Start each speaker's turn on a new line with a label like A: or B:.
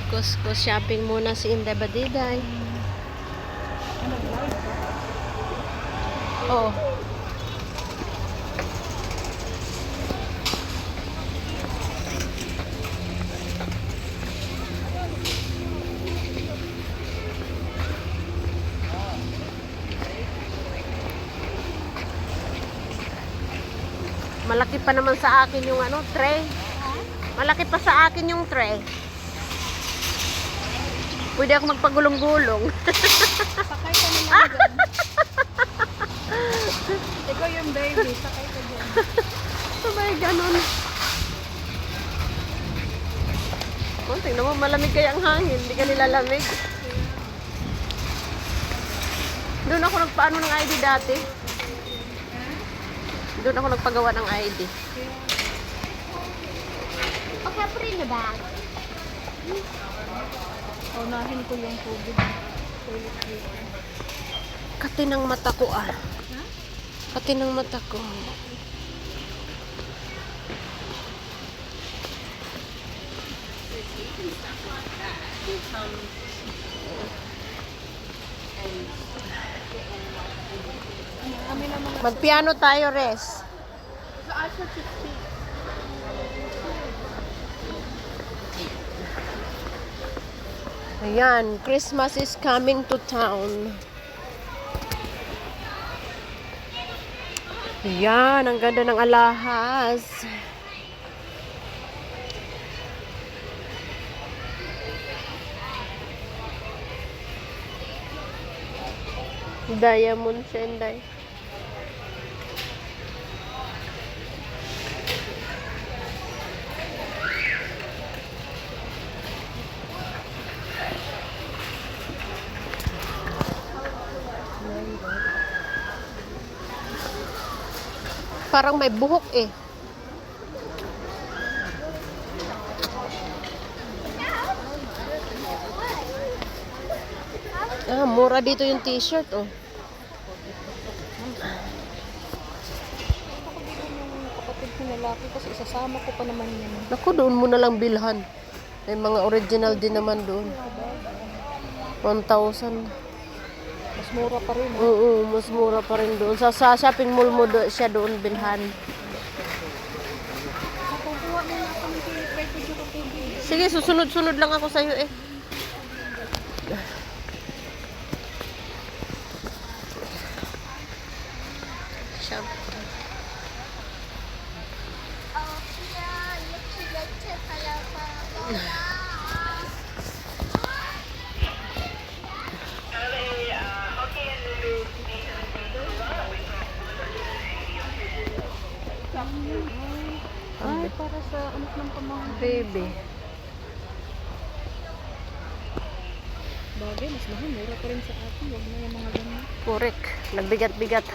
A: Cusco shopping muna si Inday Badiday. Oh. Malaki pa naman sa akin yung ano, tray. Malaki pa sa akin yung tray. Pwede ako magpagulong-gulong.
B: Sakay ka na lang dyan. Ikaw yung baby, sakay ka dyan.
A: Sabay ganun. Oh, tingnan mo, malamig kaya ang hangin. Hindi ka nilalamig. Doon ako nagpaano ng ID dati. Doon ako nagpagawa ng ID.
C: Okay, put it in the bag.
B: Unahin ko yung tubig.
A: Kati ng mata ko ah. Kati ng mata ko. Magpiano tayo, Res. Ayan, Christmas is coming to town. Ayan, ang ganda ng alahas. Diamond siya, Inday. Parang may buhok eh. Ah, mura dito yung t-shirt oh.
B: Kapatid ko na laki kasi isasama ko pa naman yan.
A: Naku, doon mo na lang bilhan. May mga original din naman doon. 1,000.
B: Mas mura pa rin.
A: Oo, mas mura pa rin doon. Sa shopping mall mo siya doon bilhan.
B: Makukuha mo na ako ng Philip Ray ko dito tubig.
A: Sige, susunod-sunod lang ako sa'yo eh. Shop.
C: Oh, yeah, let's
B: Ay, para sa anak ng pamangkin.
A: Baby.
B: Bagay, mas mahal. Mura pa rin sa atin. Huwag na yung mga ganyan.
A: Correct. Nagbigat-bigat.